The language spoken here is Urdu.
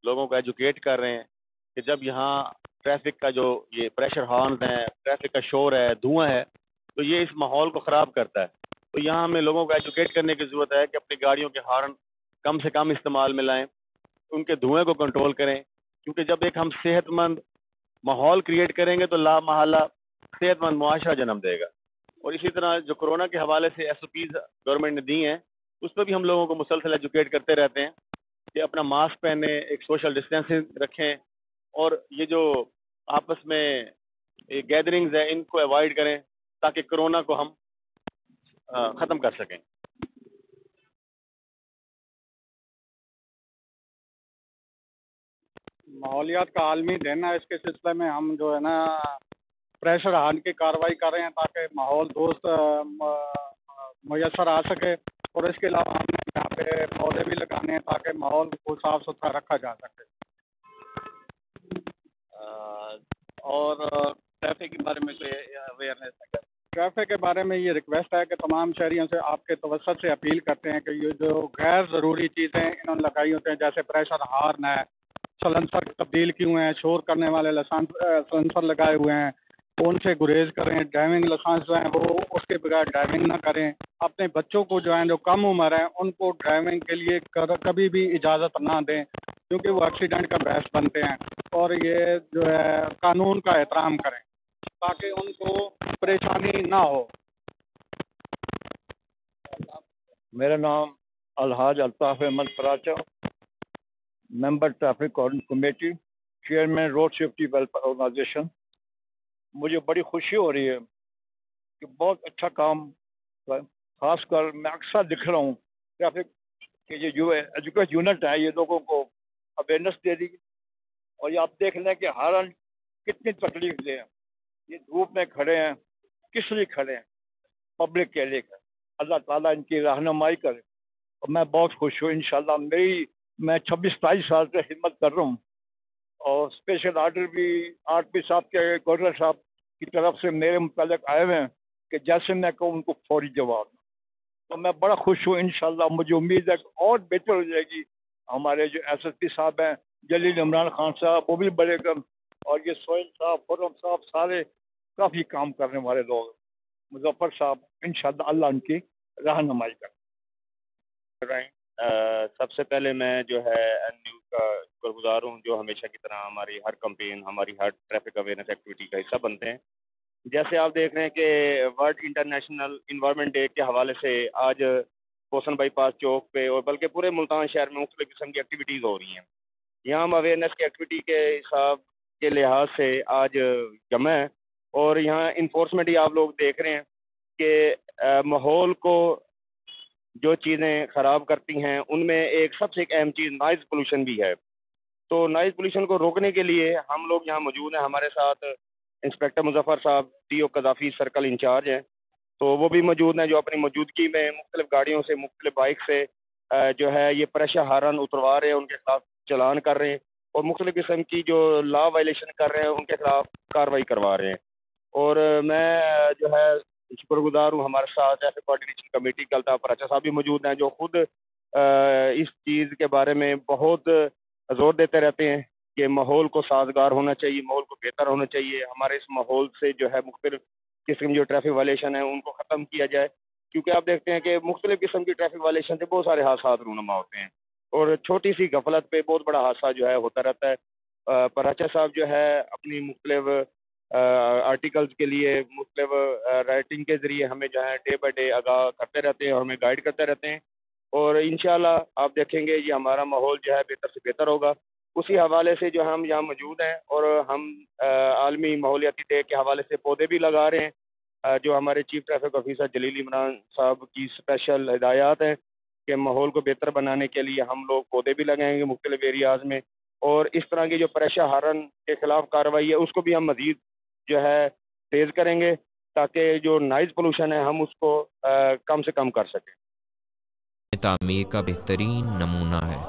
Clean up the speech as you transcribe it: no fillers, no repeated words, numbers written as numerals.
لوگوں کو ایجوکیٹ کر رہے ہیں کہ جب یہاں ٹریفک کا جو یہ پریشر ہارنز ہیں، ٹریفک کا شور ہے، دھواں ہے، تو یہ اس ماحول کو خراب کرتا ہے۔ تو یہاں ہمیں لوگوں کو ایجوکیٹ کرنے کی ضرورت ہے کہ اپنی گاڑیوں کے ہارن کم سے کم استعمال میں لائیں، ان کے دھوئیں کو کنٹرول کریں، کیونکہ جب ایک ہم صحت مند ماحول کریٹ کریں گے تو لا محالہ صحت مند معاشرہ جنم دے گا۔ اور اسی طرح جو کرونا کے حوالے سے ایس او پیز گورنمنٹ نے دی ہیں، اس پہ بھی ہم لوگوں کو مسلسل ایجوکیٹ کرتے رہتے ہیں کہ اپنا ماسک پہنیں، ایک سوشل ڈسٹینسنگ رکھیں، اور یہ جو آپس میں گیدرنگز ہیں ان کو اوائڈ کریں تاکہ کرونا کو ہم ختم کر سکیں۔ ماحولیات کا عالمی دن ہے، اس کے سلسلے میں ہم جو ہے نا پریشر ہارن کی کارروائی کر رہے ہیں تاکہ ماحول دوست میسر آ سکے، اور اس کے علاوہ ہم نے یہاں پہ پودے بھی لگانے ہیں تاکہ ماحول کو صاف ستھرا رکھا جا سکے۔ اور ٹریفک کے بارے میں کوئی اویئرنیس ہے؟ ٹریفک کے بارے میں یہ ریکویسٹ ہے کہ تمام شہریوں سے آپ کے توسط سے اپیل کرتے ہیں کہ یہ جو غیر ضروری چیزیں انہوں نے لگائی ہوتے ہیں جیسے پریشر ہارن ہے، سلنسر تبدیل کیے ہوئے ہیں، شور کرنے والے سلنسر لگائے ہوئے ہیں، ان سے گریز کریں۔ ڈرائیونگ لائسنس جو ہیں وہ اس کے بغیر ڈرائیونگ نہ کریں۔ اپنے بچوں کو جو ہیں جو کم عمر ہیں ان کو ڈرائیونگ کے لیے کبھی بھی اجازت نہ دیں، کیونکہ وہ ایکسیڈنٹ کا باعث بنتے ہیں، اور یہ جو ہے قانون کا احترام کریں تاکہ ان کو پریشانی نہ ہو۔ میرا نام Alhaj Altaf Ahmed Paracha, member traffic committee, chairman road safety welfare organisation. مجھے بڑی خوشی ہو رہی ہے کہ بہت اچھا کام، خاص کر میں اکثر دکھ رہا ہوں ٹریفک کہ یہ جو ایجوکیٹ یونٹ ہے یہ لوگوں کو اویئرنیس دے دی، اور یہ آپ دیکھ لیں کہ ہارن کتنی تکلیف دے ہیں، یہ دھوپ میں کھڑے ہیں، کس لیے کھڑے ہیں؟ پبلک کے لیے۔ اللہ تعالیٰ ان کی رہنمائی کرے، اور میں بہت خوش ہوں۔ انشاءاللہ میں 26-27 سال سے خدمت کر رہا ہوں، اور اسپیشل آرڈر بھی RP صاحب کے گورنر صاحب کی طرف سے میرے متعلق آئے ہوئے ہیں کہ جیسے میں کہوں ان کو فوری جواب۔ تو میں بڑا خوش ہوں۔ انشاءاللہ مجھے امید ہے کہ اور بہتر ہو جائے گی۔ ہمارے جو SSP صاحب ہیں جلیل عمران خان صاحب، وہ بھی بڑے کم، اور یہ سہیل صاحب، خرم صاحب، سارے کافی کام کرنے والے لوگ، مظفر صاحب، انشاءاللہ اللہ ان کی رہنمائی کرے۔ سب سے پہلے میں جو ہے این نیوز کا شکر گزار ہوں، جو ہمیشہ کی طرح ہماری ہر کمپین، ہماری ہر ٹریفک اویئرنیس ایکٹیویٹی کا حصہ بنتے ہیں۔ جیسے آپ دیکھ رہے ہیں کہ ورلڈ انٹرنیشنل انوائرمنٹ ڈے کے حوالے سے آج کوسن بائی پاس چوک پہ اور بلکہ پورے ملتان شہر میں مختلف قسم کی ایکٹیویٹیز ہو رہی ہیں۔ یہاں ہم اویئرنیس کی ایکٹیویٹی کے حساب کے لحاظ سے آج جمع ہے، اور یہاں انفورسمنٹ ہی آپ لوگ دیکھ رہے ہیں کہ ماحول کو جو چیزیں خراب کرتی ہیں ان میں ایک سب سے اہم چیز نائز پولوشن بھی ہے۔ تو نائز پولوشن کو روکنے کے لیے ہم لوگ یہاں موجود ہیں۔ ہمارے ساتھ انسپیکٹر مظفر صاحب TO قذافی سرکل انچارج ہیں، تو وہ بھی موجود ہیں، جو اپنی موجودگی میں مختلف گاڑیوں سے، مختلف بائک سے جو ہے یہ پریشر ہارن اتروا رہے ہیں، ان کے خلاف چلان کر رہے ہیں، اور مختلف قسم کی جو لا وائلیشن کر رہے ہیں ان کے خلاف کارروائی کروا رہے ہیں۔ اور میں جو ہے شکر گزار ہوں، ہمارے ساتھ ایسے کوآرڈینیشن کمیٹی کا الطاف پراچا صاحب بھی موجود ہیں، جو خود اس چیز کے بارے میں بہت زور دیتے رہتے ہیں کہ ماحول کو سازگار ہونا چاہیے، ماحول کو بہتر ہونا چاہیے، ہمارے اس ماحول سے جو ہے مختلف قسم جو ٹریفک وائلیشن ہیں ان کو ختم کیا جائے، کیونکہ آپ دیکھتے ہیں کہ مختلف قسم کی ٹریفک وائلیشن سے بہت سارے حادثات رونما ہوتے ہیں، اور چھوٹی سی غفلت پہ بہت بڑا حادثہ جو ہے ہوتا رہتا ہے۔ پراچا صاحب جو ہے اپنی مختلف آرٹیکلز کے لیے مختلف رائٹنگ کے ذریعے ہمیں جو ہے ڈے بائی ڈے آگاہ کرتے رہتے ہیں اور ہمیں گائیڈ کرتے رہتے ہیں، اور انشاءاللہ آپ دیکھیں گے یہ ہمارا ماحول جو ہے بہتر سے بہتر ہوگا۔ اسی حوالے سے جو ہم یہاں موجود ہیں، اور ہم عالمی ماحولیاتی ڈے کے حوالے سے پودے بھی لگا رہے ہیں، جو ہمارے چیف ٹریفک آفیسر جلیل عمران صاحب کی اسپیشل ہدایات ہیں کہ ماحول کو بہتر بنانے کے لیے ہم لوگ پودے بھی لگائیں گے مختلف ایریاز میں، اور اس طرح کی جو پریشر ہارن کے خلاف کارروائی ہے اس کو بھی ہم مزید جو ہے تیز کریں گے تاکہ جو نائز پولوشن ہے ہم اس کو کم سے کم کر سکیں۔ تعمیر کا بہترین نمونہ ہے۔